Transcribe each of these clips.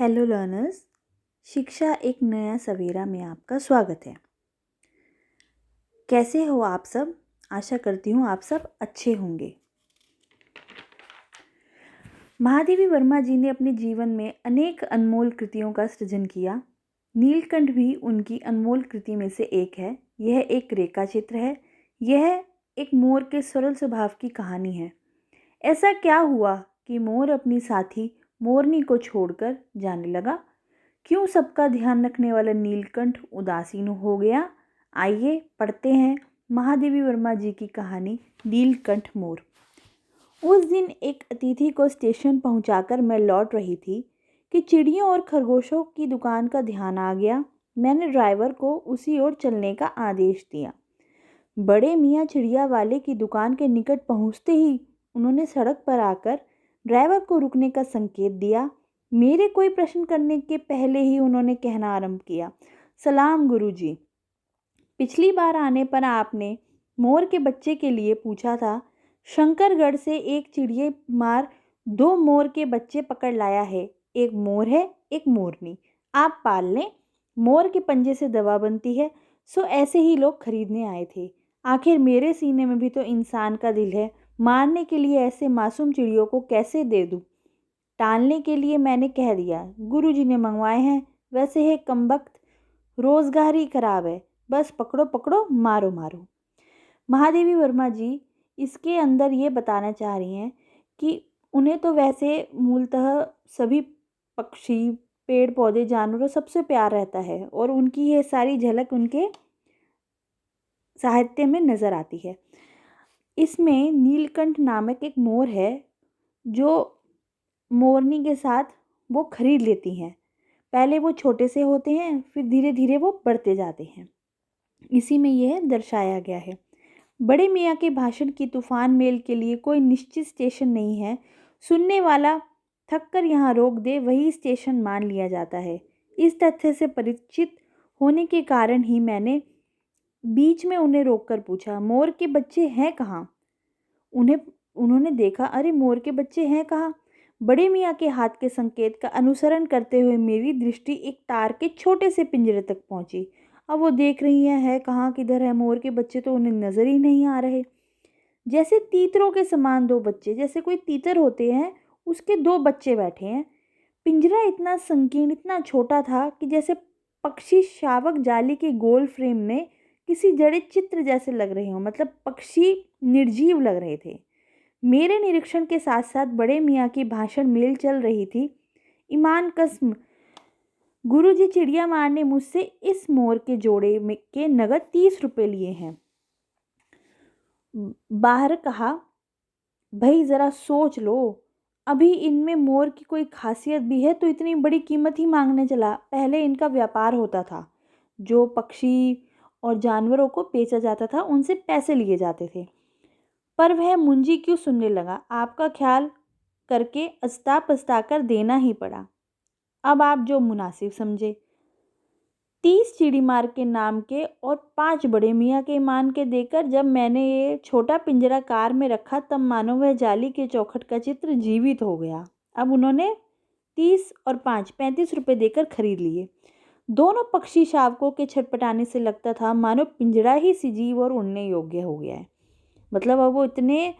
Hello learners, शिक्षा एक नया सवेरा में आपका स्वागत है। कैसे हो आप सब? आशा करती हूँ आप सब अच्छे होंगे। महादेवी वर्मा जी ने अपने जीवन में अनेक अनमोल कृतियों का सृजन किया। नीलकंठ भी उनकी अनमोल कृति में से एक है। यह एक रेखा चित्र है। यह एक मोर के सरल स्वभाव की कहानी है। ऐसा क्या हुआ कि मोर अपनी साथी मोरनी को छोड़कर जाने लगा? क्यों सबका ध्यान रखने वाला नीलकंठ उदासीन हो गया? आइए पढ़ते हैं महादेवी वर्मा जी की कहानी नीलकंठ मोर। उस दिन एक अतिथि को स्टेशन पहुंचाकर मैं लौट रही थी कि चिड़ियों और खरगोशों की दुकान का ध्यान आ गया। मैंने ड्राइवर को उसी ओर चलने का आदेश दिया। बड़े मियाँ चिड़िया वाले की दुकान के निकट पहुंचते ही उन्होंने सड़क पर आकर ड्राइवर को रुकने का संकेत दिया। मेरे कोई प्रश्न करने के पहले ही उन्होंने कहना आरंभ किया, सलाम गुरुजी। पिछली बार आने पर आपने मोर के बच्चे के लिए पूछा था। शंकरगढ़ से एक चिड़िया मार 2 मोर के बच्चे पकड़ लाया है। एक मोर है, एक मोरनी। आप पाल लें। मोर के पंजे से दवा बनती है, सो ऐसे ही लोग खरीदने आए थे। आखिर मेरे सीने में भी तो इंसान का दिल है। मारने के लिए ऐसे मासूम चिड़ियों को कैसे दे दूं? टालने के लिए मैंने कह दिया, गुरुजी ने मंगवाए हैं। वैसे है कमबख्त, रोजगार ही खराब है। बस पकड़ो पकड़ो, मारो मारो। महादेवी वर्मा जी इसके अंदर ये बताना चाह रही हैं कि उन्हें तो वैसे मूलतः सभी पक्षी, पेड़ पौधे, जानवरों सबसे प्यार रहता है और उनकी ये सारी झलक उनके साहित्य में नज़र आती है। इसमें नीलकंठ नामक एक मोर है जो मोरनी के साथ वो खरीद लेती हैं। पहले वो छोटे से होते हैं, फिर धीरे धीरे वो बढ़ते जाते हैं। इसी में यह दर्शाया गया है। बड़े मियाँ के भाषण की तूफान मेल के लिए कोई निश्चित स्टेशन नहीं है। सुनने वाला थक कर यहाँ रोक दे, वही स्टेशन मान लिया जाता है। इस तथ्य से परिचित होने के कारण ही मैंने बीच में उन्हें रोककर पूछा, मोर के बच्चे हैं कहाँ? उन्होंने देखा, अरे मोर के बच्चे हैं कहाँ? बड़े मियाँ के हाथ के संकेत का अनुसरण करते हुए मेरी दृष्टि एक तार के छोटे से पिंजरे तक पहुंची। अब वो देख रही है कहाँ किधर है मोर के बच्चे, तो उन्हें नजर ही नहीं आ रहे। जैसे तीतरों के समान 2 बच्चे, जैसे कोई तीतर होते हैं उसके 2 बच्चे बैठे हैं। पिंजरा इतना संकीर्ण, इतना छोटा था कि जैसे पक्षी शावक जाली के गोल फ्रेम में किसी जड़े चित्र जैसे लग रहे हों। मतलब पक्षी निर्जीव लग रहे थे। मेरे निरीक्षण के साथ साथ बड़े मियाँ की भाषण मेल चल रही थी। ईमान कसम, गुरुजी चिड़िया मार ने मुझसे इस मोर के जोड़े में के नगद 30 रुपये लिए हैं। बाहर कहा, भाई ज़रा सोच लो, अभी इनमें मोर की कोई खासियत भी है तो इतनी बड़ी कीमत ही मांगने चला। पहले इनका व्यापार होता था, जो पक्षी और जानवरों को बेचा जाता था उनसे पैसे लिए जाते थे। पर वह मुंजी क्यों सुनने लगा? आपका ख्याल करके अस्ता पस्ता कर देना ही पड़ा। अब आप जो मुनासिब समझे। 30 चिड़ी मार के नाम के और 5 बड़े मियाँ के ईमान के देकर जब मैंने ये छोटा पिंजरा कार में रखा, तब मानो वह जाली के चौखट का चित्र जीवित हो गया। अब उन्होंने 30 और 5 35 रुपये देकर खरीद लिए। दोनों पक्षी शावकों के छटपटाने से लगता था मानो पिंजरा ही सजीव और उड़ने योग्य हो गया है। मतलब अब वो इतने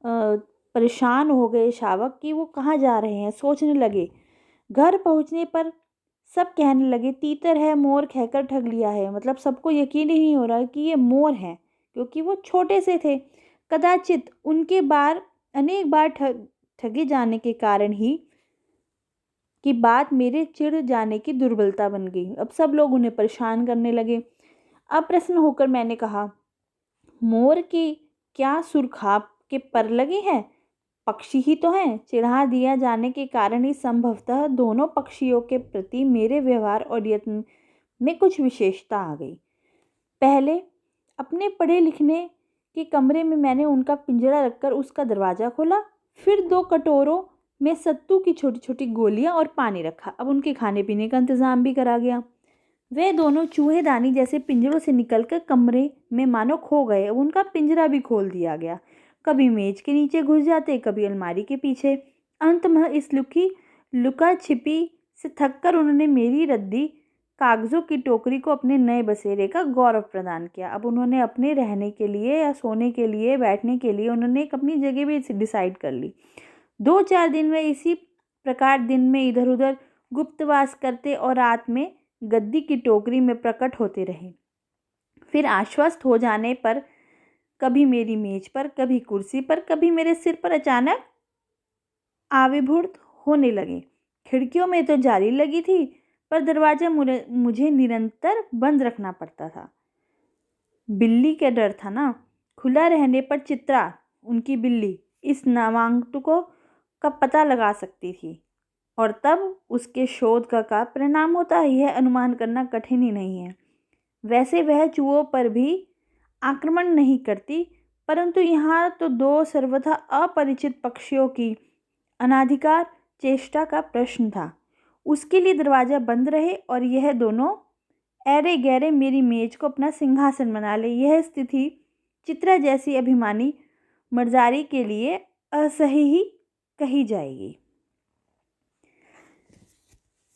परेशान हो गए शावक कि वो कहाँ जा रहे हैं, सोचने लगे। घर पहुँचने पर सब कहने लगे, तीतर है, मोर कहकर ठग लिया है। मतलब सबको यकीन ही नहीं हो रहा कि ये मोर हैं, क्योंकि वो छोटे से थे। कदाचित उनके बार अनेक बार ठगे जाने के कारण ही कि बात मेरे चिढ़ जाने की दुर्बलता बन गई। अब सब लोग उन्हें परेशान करने लगे। अब प्रश्न होकर मैंने कहा, मोर की क्या सुरखाब के पर लगे हैं? पक्षी ही तो हैं। चिढ़ा दिया जाने के कारण ही संभवतः दोनों पक्षियों के प्रति मेरे व्यवहार और यत्न में कुछ विशेषता आ गई। पहले अपने पढ़े लिखने के कमरे में मैंने उनका पिंजरा रखकर उसका दरवाज़ा खोला। फिर 2 कटोरों में सत्तू की छोटी छोटी गोलियां और पानी रखा। अब उनके खाने पीने का इंतज़ाम भी करा गया। वे दोनों चूहेदानी जैसे पिंजरों से निकलकर कमरे में मानो खो गए। अब उनका पिंजरा भी खोल दिया गया। कभी मेज के नीचे घुस जाते, कभी अलमारी के पीछे। अंत में इस लुका छिपी से थककर उन्होंने मेरी रद्दी कागज़ों की टोकरी को अपने नए बसेरे का गौरव प्रदान किया। अब उन्होंने अपने रहने के लिए या सोने के लिए, बैठने के लिए उन्होंने एक अपनी जगह भी डिसाइड कर ली। 2-4 दिन में इसी प्रकार दिन में इधर-उधर गुप्तवास करते और रात में गद्दी की टोकरी में प्रकट होते रहे। फिर आश्वस्त हो जाने पर कभी मेरी मेज पर, कभी कुर्सी पर, कभी मेरे सिर पर अचानक आविर्भूत होने लगे। खिड़कियों में तो जाली लगी थी, पर दरवाजा मुझे निरंतर बंद रखना पड़ता था। बिल्ली का डर था ना, खुला रहने पर चित्रा, उनकी बिल्ली, इस नामांकटों का पता लगा सकती थी और तब उसके शोध का परिणाम होता है, यह अनुमान करना कठिन ही नहीं है। वैसे वह चूहों पर भी आक्रमण नहीं करती, परंतु यहाँ तो 2 सर्वथा अपरिचित पक्षियों की अनाधिकार चेष्टा का प्रश्न था। उसके लिए दरवाज़ा बंद रहे और यह दोनों ऐरे गहरे मेरी मेज को अपना सिंहासन बना ले। यह स्थिति चित्रा जैसी अभिमानी मर्जारी के लिए असह्य ही कही जाएगी।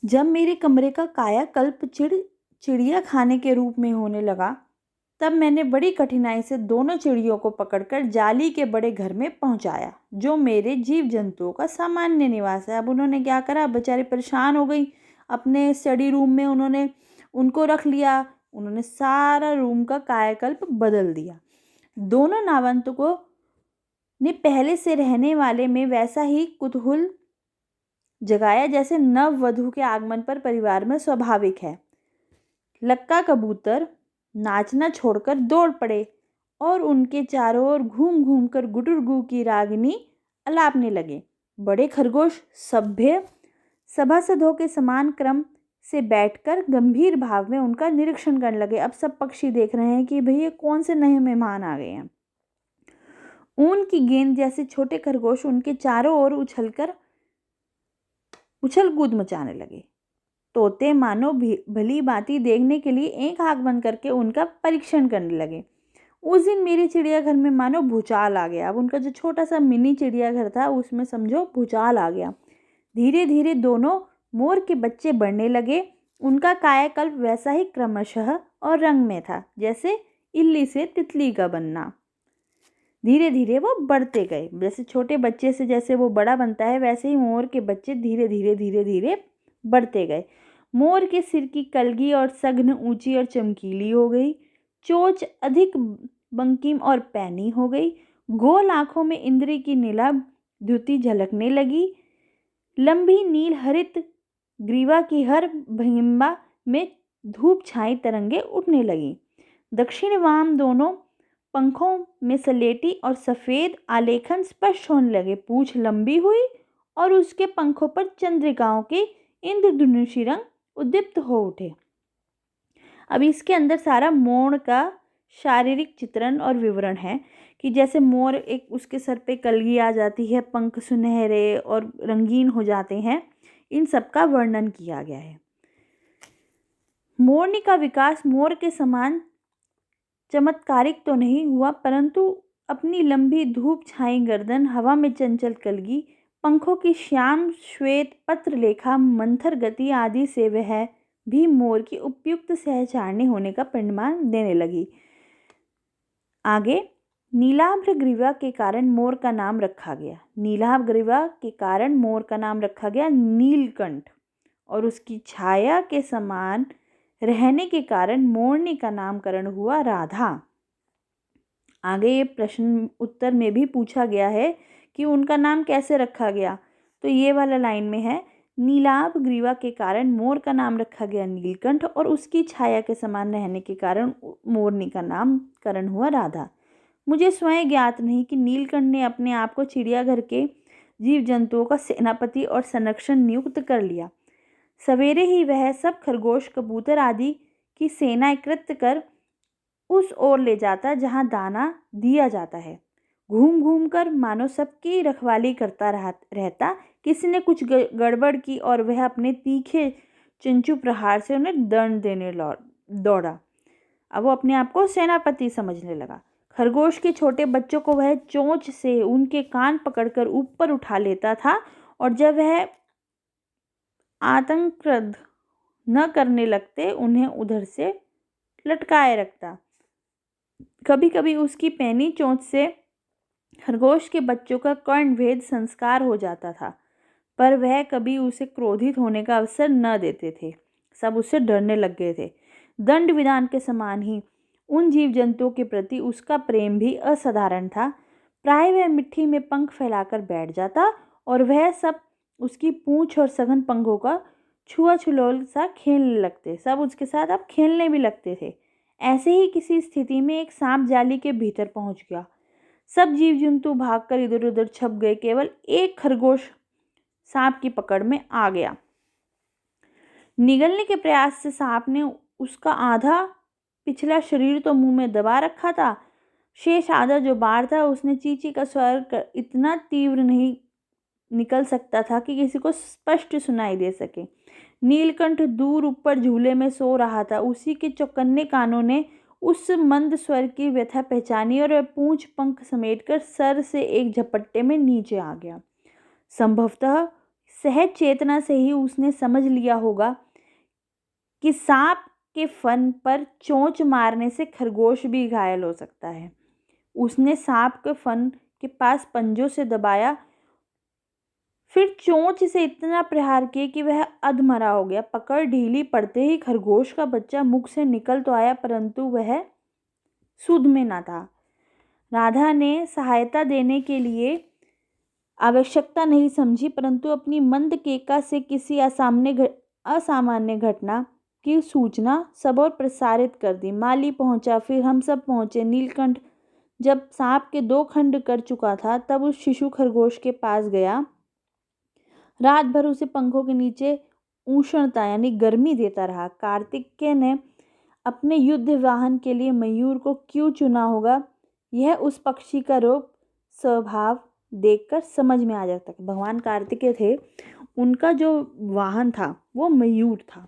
जब मेरे कमरे का कायाकल्प चिड़िया खाने के रूप में होने लगा, तब मैंने बड़ी कठिनाई से दोनों चिड़ियों को पकड़कर जाली के बड़े घर में पहुंचाया, जो मेरे जीव जंतुओं का सामान्य निवास है। अब उन्होंने क्या करा, बेचारी परेशान हो गई। अपने स्टडी रूम में उन्होंने उनको रख लिया। उन्होंने सारा रूम का कायाकल्प बदल दिया। दोनों नावंतकों ने पहले से रहने वाले में वैसा ही कुतूहल जगाया जैसे नववधू के आगमन पर परिवार में स्वाभाविक है। लक्का कबूतर नाचना छोड़कर दौड़ पड़े और उनके चारों ओर घूम घूम कर गुटुरगू की रागिनी अलापने लगे। बड़े खरगोश सभ्य सभासदों के समान क्रम से बैठकर गंभीर भाव में उनका निरीक्षण करने लगे। अब सब पक्षी देख रहे हैं कि भैया कौन से नए मेहमान आ गए हैं। ऊन की गेंद जैसे छोटे खरगोश उनके चारों ओर उछल कूद मचाने लगे। तोते मानो भली भांति देखने के लिए एक आंख बंद करके उनका परीक्षण करने लगे। उस दिन मेरे चिड़ियाघर में मानो भूचाल आ गया। अब उनका जो छोटा सा मिनी चिड़ियाघर था उसमें समझो भूचाल आ गया। धीरे धीरे दोनों मोर के बच्चे बढ़ने लगे। उनका कायाकल्प वैसा ही क्रमशः और रंग में था जैसे इल्ली से तितली का बनना। धीरे धीरे वो बढ़ते गए। जैसे छोटे बच्चे से जैसे वो बड़ा बनता है, वैसे ही मोर के बच्चे धीरे धीरे बढ़ते गए। मोर के सिर की कलगी और सघन ऊंची और चमकीली हो गई। चोंच अधिक बंकिम और पैनी हो गई। गोल आंखों में इंद्र की नीलाभ द्युति झलकने लगी। लंबी नील हरित ग्रीवा की हर भंगिमा में धूप छाई तरंगे उठने लगी। दक्षिण वाम दोनों पंखों में सलेटी और सफ़ेद आलेखन स्पष्ट होने लगे। पूंछ लंबी हुई और उसके पंखों पर चंद्रिकाओं के इंद्रधनुषी रंग उद्दीप्त हो उठे। अब इसके अंदर सारा मोर का शारीरिक चित्रण और विवरण है कि जैसे मोर एक उसके सर पे कलगी आ जाती है, पंख सुनहरे और रंगीन हो जाते हैं, इन सब का वर्णन किया गया है। मोरनी का विकास मोर के समान चमत्कारिक तो नहीं हुआ, परंतु अपनी लंबी धूप छाई गर्दन, हवा में चंचल कलगी, पंखों की श्याम श्वेत पत्र लेखा मंथर गति आदि से वह भी मोर की उपयुक्त सहचारणी होने का परिणाम देने लगी। आगे नीलाभ ग्रीवा के कारण मोर का नाम रखा गया। नीलाभ ग्रीवा के कारण मोर का नाम रखा गया नीलकंठ, और उसकी छाया के समान रहने के कारण मोरनी का नामकरण हुआ राधा। आगे ये प्रश्न उत्तर में भी पूछा गया है कि उनका नाम कैसे रखा गया, तो ये वाला लाइन में है, नीलाभ ग्रीवा के कारण मोर का नाम रखा गया नीलकंठ और उसकी छाया के समान रहने के कारण मोरनी का नामकरण हुआ राधा। मुझे स्वयं ज्ञात नहीं कि नीलकंठ ने अपने आप को चिड़ियाघर के जीव जंतुओं का सेनापति और संरक्षण नियुक्त कर लिया। सवेरे ही वह सब खरगोश कबूतर आदि की सेना एकत्र कर उस ओर ले जाता जहाँ दाना दिया जाता है। घूम घूम कर मानो सबकी रखवाली करता रहता। किसी ने कुछ गड़बड़ की और वह अपने तीखे चिंचू प्रहार से उन्हें दंड देने दौड़ा। अब वो अपने आप को सेनापति समझने लगा। खरगोश के छोटे बच्चों को वह चोंच से उनके कान पकड़कर ऊपर उठा लेता था और जब वह आतंकप्रद न करने लगते, उन्हें उधर से लटकाए रखता। कभी कभी उसकी पैनी चोंच से खरगोश के बच्चों का कर्णभेद संस्कार हो जाता था, पर वह कभी उसे क्रोधित होने का अवसर न देते थे। सब उससे डरने लग गए थे। दंड विधान के समान ही उन जीव जंतुओं के प्रति उसका प्रेम भी असाधारण था। प्राय वह मिट्टी में पंख फैलाकर बैठ जाता और वह सब उसकी पूंछ और सघन पंखों का छुआ छुलोल सा खेलने लगते। सब उसके साथ अब खेलने भी लगते थे। ऐसे ही किसी स्थिति में एक सांप जाली के भीतर पहुंच गया। सब जीव जंतु भागकर इधर उधर छप गए। केवल एक खरगोश सांप की पकड़ में आ गया। निगलने के प्रयास से सांप ने उसका आधा पिछला शरीर तो मुंह में दबा रखा था, शेष आधा जो बाहर था उसने चींची का स्वर इतना तीव्र नहीं निकल सकता था कि किसी को स्पष्ट सुनाई दे सके। नीलकंठ दूर ऊपर झूले में सो रहा था। उसी के चौकन्ने कानों ने उस मंद स्वर की व्यथा पहचानी और वह पूंछ पंख समेटकर सर से एक झपट्टे में नीचे आ गया। संभवतः सहज चेतना से ही उसने समझ लिया होगा कि सांप के फन पर चोंच मारने से खरगोश भी घायल हो सकता है। उसने सांप के फन के पास पंजों से दबाया, फिर चोंच से इतना प्रहार किया कि वह अधमरा हो गया। पकड़ ढीली पड़ते ही खरगोश का बच्चा मुख से निकल तो आया, परंतु वह सुध में न था। राधा ने सहायता देने के लिए आवश्यकता नहीं समझी, परंतु अपनी मंद केका से किसी असामान्य घटना की सूचना सब और प्रसारित कर दी। माली पहुंचा, फिर हम सब पहुंचे। नीलकंठ जब सांप के 2 खंड कर चुका था तब उस शिशु खरगोश के पास गया। रात भर उसे पंखों के नीचे उष्णता यानी गर्मी देता रहा। कार्तिकेय ने अपने युद्ध वाहन के लिए मयूर को क्यों चुना होगा, यह उस पक्षी का रूप स्वभाव देखकर समझ में आ जाता है। भगवान कार्तिकेय थे, उनका जो वाहन था वो मयूर था।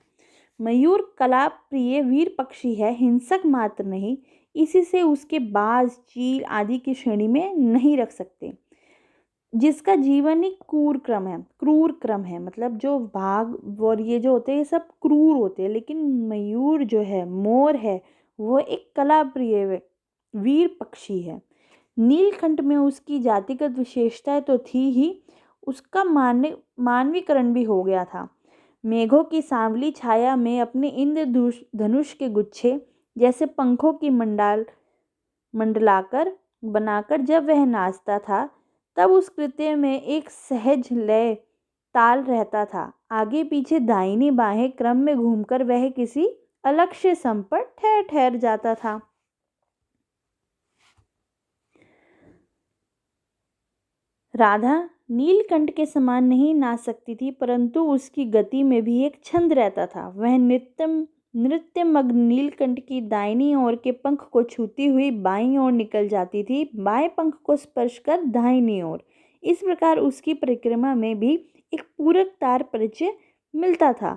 मयूर कला प्रिय वीर पक्षी है, हिंसक मात्र नहीं। इसी से उसके बाज, चील आदि की श्रेणी में नहीं रख सकते, जिसका जीवन ही क्रूर क्रम है। मतलब जो बाघ और ये जो होते हैं ये सब क्रूर होते हैं, लेकिन मयूर जो है, मोर है, वो एक कला प्रिय वीर पक्षी है। नीलकंठ में उसकी जातिगत विशेषताएं तो थी ही, उसका मानवीकरण भी हो गया था। मेघों की सांवली छाया में अपने इंद्रधनुष के गुच्छे जैसे पंखों की मंडलाकर बनाकर जब वह नाचता था, तब उस कृत्य में एक सहज लय ताल रहता था। आगे पीछे दाहिनी बाहें क्रम में घूमकर वह किसी अलक्ष्य सम पर ठहर जाता था। राधा नीलकंठ के समान नहीं नाच सकती थी, परंतु उसकी गति में भी एक छंद रहता था। वह नृत्य मग्न नीलकंठ की दाहिनी ओर के पंख को छूती हुई बाईं ओर निकल जाती थी, बाएं पंख को स्पर्श कर दाहिनी ओर। इस प्रकार उसकी परिक्रमा में भी एक पूरक तार परिचय मिलता था।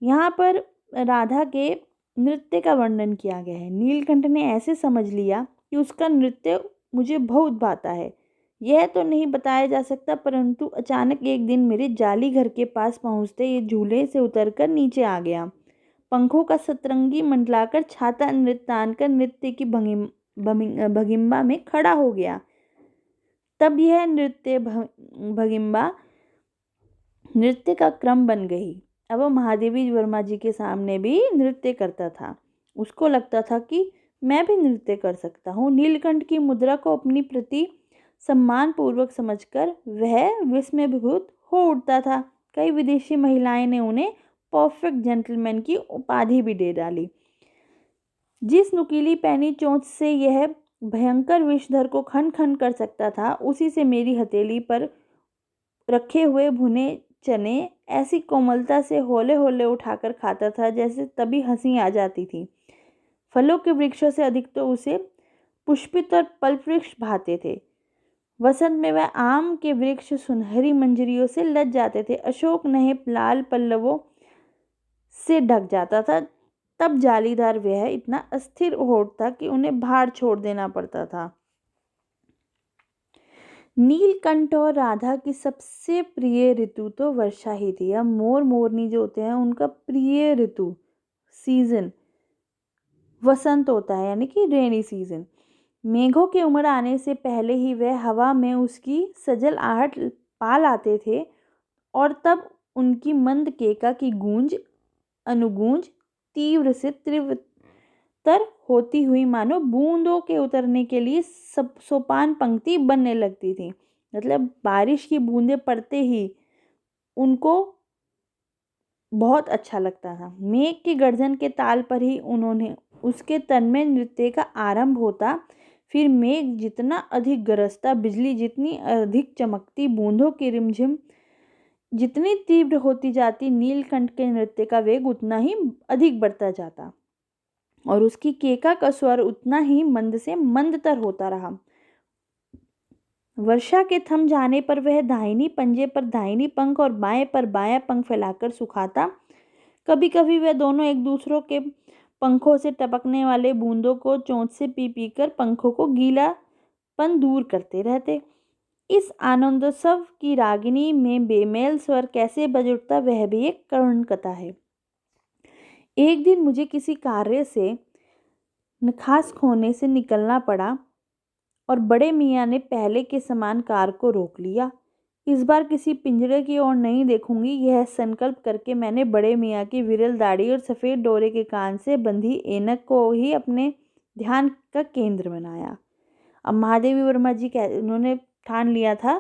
यहाँ पर राधा के नृत्य का वर्णन किया गया है। नीलकंठ ने ऐसे समझ लिया कि उसका नृत्य मुझे बहुत भाता है। यह तो नहीं बताया जा सकता, परंतु अचानक एक दिन मेरे जाली घर के पास पहुंचते ये झूले से उतरकर नीचे आ गया। पंखों का सतरंगी मंडलाकर छाता तान कर नृत्य की भगिम्बा में खड़ा हो गया। तब यह भगिम्बा नृत्य का क्रम बन गई। अब वो महादेवी वर्मा जी के सामने भी नृत्य करता था। उसको लगता था कि मैं भी नृत्य कर सकता हूँ। नीलकंठ की मुद्रा को अपनी प्रति सम्मान पूर्वक समझकर वह विस्मयभूत हो उठता था। कई विदेशी महिलाएं ने उन्हें परफेक्ट जेंटलमैन की उपाधि भी दे डाली। जिस नुकीली पैनी चोंच से यह भयंकर विषधर को खन खन कर सकता था, उसी से मेरी हथेली पर रखे हुए भुने चने ऐसी कोमलता से होले होले उठाकर खाता था जैसे तभी हंसी आ जाती थी। फलों के वृक्षों से अधिक तो उसे पुष्पित और पल्प वृक्ष भाते थे। वसंत में वह आम के वृक्ष सुनहरी मंजरियों से लद जाते थे। अशोक नए लाल पल्लवों से ढक जाता था। तब जालीदार वह इतना अस्थिर हो उठता कि उन्हें भार छोड़ देना पड़ता था। नीलकंठ और राधा की सबसे प्रिय ऋतु तो वर्षा ही थी। अब मोर मोरनी जो होते हैं उनका प्रिय ऋतु सीजन वसंत होता है, यानी कि रेनी सीजन। मेघों के उमड़ आने से पहले ही वह हवा में उसकी सजल आहट पा लाते थे, और तब उनकी मंद केका की गूंज अनुगूंज तीव्र से तीव्रतर होती हुई मानो बूंदों के उतरने के लिए सब सोपान पंक्ति बनने लगती थी। मतलब बारिश की बूंदें पड़ते ही उनको बहुत अच्छा लगता था। मेघ की गर्जन के ताल पर ही उन्होंने उसके तन में नृत्य का आरंभ होता। फिर मेघ जितना अधिक गरजता, बिजली जितनी अधिक चमकती, बूंदों की रिमझिम जितनी तीव्र होती जाती, नीलकंठ के नृत्य का वेग उतना ही अधिक बढ़ता जाता और उसकी केका का स्वर उतना ही मंद से मंदतर होता रहा। वर्षा के थम जाने पर वह दाहिनी पंजे पर दाहिनी पंख और बाएं पर बायां पंख फैलाकर सुखाता। कभी कभी वह दोनों एक दूसरों के पंखों से टपकने वाले बूंदों को चोंच से पी पी कर पंखों को गीलापन दूर करते रहते। इस आनंदोत्सव की रागिनी में बेमेल स्वर कैसे बज उठता, वह भी एक करुण कथा है। एक दिन मुझे किसी कार्य से नखास खोने से निकलना पड़ा और बड़े मियाँ ने पहले के समान कार को रोक लिया। इस बार किसी पिंजरे की ओर नहीं देखूंगी, यह संकल्प करके मैंने बड़े मियाँ की विरल दाढ़ी और सफ़ेद डोरे के कान से बंधी ऐनक को ही अपने ध्यान का केंद्र बनाया। अब महादेवी वर्मा जी उन्होंने ठान लिया था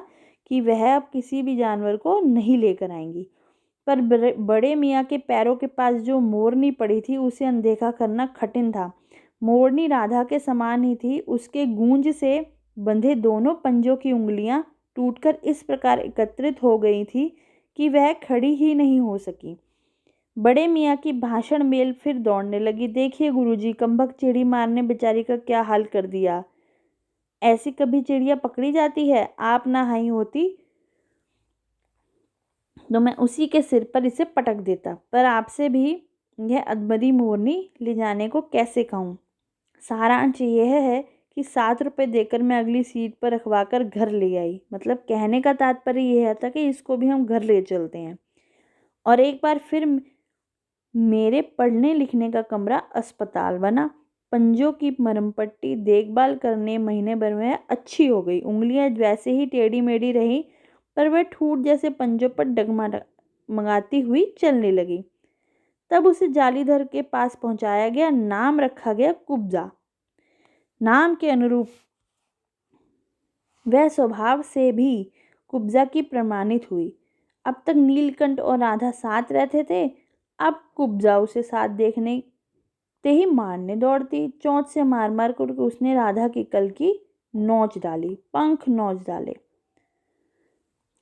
कि वह अब किसी भी जानवर को नहीं लेकर आएंगी, पर बड़े मियाँ के पैरों के पास जो मोरनी पड़ी थी उसे अनदेखा करना कठिन था। मोरनी राधा के समान ही थी। उसके गूंज से बंधे दोनों पंजों की उंगलियां टूटकर इस प्रकार एकत्रित हो गई थी कि वह खड़ी ही नहीं हो सकी। बड़े मियाँ की भाषण मेल फिर दौड़ने लगी। देखिए गुरुजी, कम्बक चिड़ी मारने बेचारी का क्या हाल कर दिया। ऐसी कभी चिड़िया पकड़ी जाती है? आप ना आई होती तो मैं उसी के सिर पर इसे पटक देता। पर आपसे भी यह अधमरी मोरनी ले जाने को कैसे कहूँ। सारांश यह है कि 7 रुपये देकर मैं अगली सीट पर रखवा कर घर ले आई। मतलब कहने का तात्पर्य यह था कि इसको भी हम घर ले चलते हैं। और एक बार फिर मेरे पढ़ने लिखने का कमरा अस्पताल बना। पंजों की मरहम पट्टी देखभाल करने महीने भर में अच्छी हो गई। उंगलियां वैसे ही टेढ़ी मेढ़ी रही, पर वह ठूठ जैसे पंजों पर डगमगाती हुई चलने लगी। तब उसे जालीधर के पास पहुंचाया गया। नाम रखा गया कुब्जा। नाम के अनुरूप वह स्वभाव से भी कुब्जा की प्रमाणित हुई। अब तक नीलकंठ और राधा साथ रहते थे, अब कुब्जा उसे साथ देखने ते ही मारने दौड़ती। चोंच से मार मार कर उसने राधा की कल की नोच डाली, पंख नोच डाले।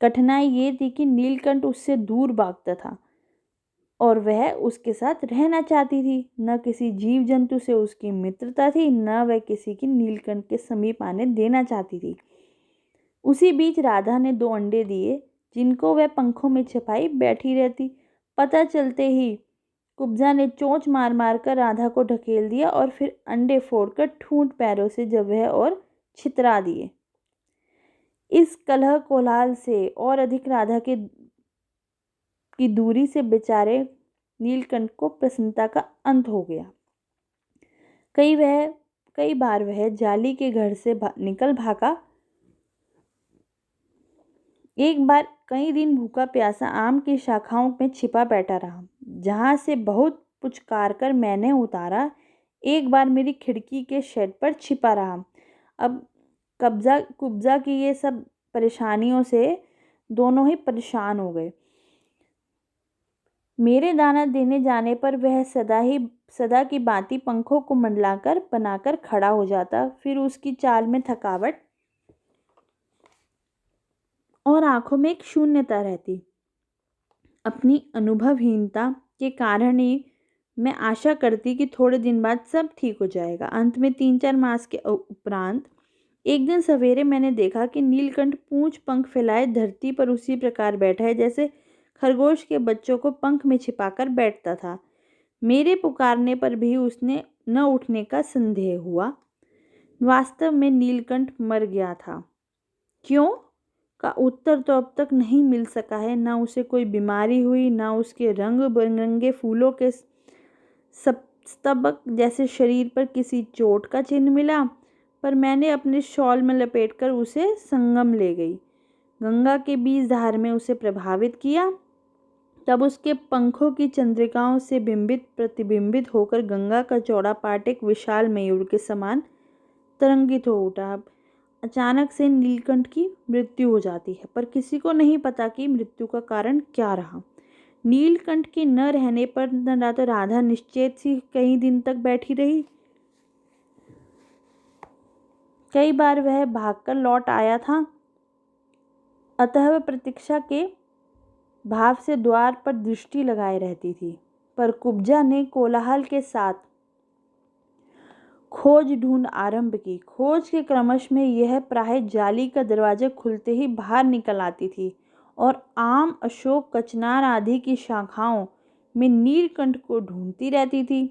कठिनाई ये थी कि नीलकंठ उससे दूर भागता था और वह उसके साथ रहना चाहती थी। न किसी जीव जंतु से उसकी मित्रता थी, न वह किसी की नीलकंठ के समीप आने देना चाहती थी। उसी बीच राधा ने 2 अंडे दिए, जिनको वह पंखों में छिपाई बैठी रहती। पता चलते ही कुब्जा ने चोंच मार मार कर राधा को ढकेल दिया और फिर अंडे फोड़कर ठूंठ पैरों से जगह और छितरा दिए। इस कलह कोलाहल से और अधिक राधा की दूरी से बेचारे नीलकंठ को प्रसन्नता का अंत हो गया। कई बार वह जाली के घर से निकल भागा। एक बार कई दिन भूखा प्यासा आम की शाखाओं में छिपा बैठा रहा, जहाँ से बहुत पुचकार कर मैंने उतारा। एक बार मेरी खिड़की के शेड पर छिपा रहा। अब कुब्जा की ये सब परेशानियों से दोनों ही परेशान हो गए। मेरे दाना देने जाने पर वह सदा की बाती पंखों को मंडलाकर बनाकर खड़ा हो जाता। फिर उसकी चाल में थकावट और आंखों में एक शून्यता रहती। अपनी अनुभवहीनता के कारण ही मैं आशा करती कि थोड़े दिन बाद सब ठीक हो जाएगा। अंत में 3-4 मास के उपरांत एक दिन सवेरे मैंने देखा कि नीलकंठ पूंछ पंख फैलाए धरती पर उसी प्रकार बैठा है जैसे खरगोश के बच्चों को पंख में छिपाकर बैठता था। मेरे पुकारने पर भी उसने न उठने का संदेह हुआ। वास्तव में नीलकंठ मर गया था। क्यों? का उत्तर तो अब तक नहीं मिल सका है। ना उसे कोई बीमारी हुई, ना उसके रंग बिरंगे फूलों के स्तबक जैसे शरीर पर किसी चोट का चिन्ह मिला। पर मैंने अपने शॉल में लपेटकर उसे संगम ले गई, गंगा के बीच धार में उसे प्रभावित किया। तब उसके पंखों की चंद्रिकाओं से बिंबित प्रतिबिंबित होकर गंगा का चौड़ा पाट एक विशाल मयूर के समान तरंगित हो उठा। अचानक से नीलकंठ की मृत्यु हो जाती है, पर किसी को नहीं पता कि मृत्यु का कारण क्या रहा। नीलकंठ के न रहने पर न तो राधा निश्चेत सी कई दिन तक बैठी रही। कई बार वह भागकर लौट आया था, अतः वह प्रतीक्षा के भाव से द्वार पर दृष्टि लगाए रहती थी। पर कुब्जा ने कोलाहल के साथ खोज ढूंढ आरंभ की। खोज के क्रमश में यह प्राय जाली का दरवाजा खुलते ही बाहर निकल आती थी और आम, अशोक, कचनार आदि की शाखाओं में नीलकंठ को ढूंढती रहती थी।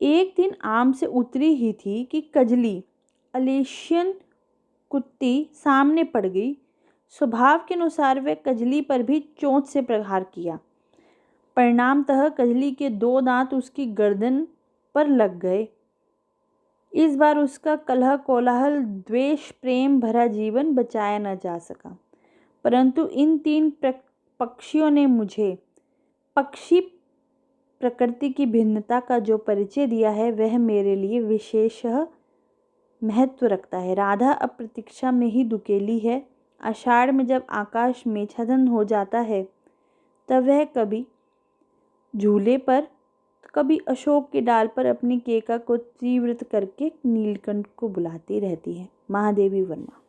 एक दिन आम से उतरी ही थी कि कजली, अलेशियन कुत्ती, सामने पड़ गई। स्वभाव के अनुसार वह कजली पर भी चोंच से प्रहार किया। परिणामतः कजली के 2 दांत उसकी गर्दन पर लग गए। इस बार उसका कलह, कोलाहल, द्वेष, प्रेम भरा जीवन बचाया न जा सका। परंतु इन 3 पक्षियों ने मुझे पक्षी प्रकृति की भिन्नता का जो परिचय दिया है, वह मेरे लिए विशेषतः महत्व रखता है। राधा अब प्रतीक्षा में ही दुकेली है। आषाढ़ में जब आकाश मेघाच्छन्न हो जाता है, तब वह कभी झूले पर, कभी अशोक के डाल पर अपनी केका को तीव्र करके नीलकंठ को बुलाती रहती है। महादेवी वर्मा।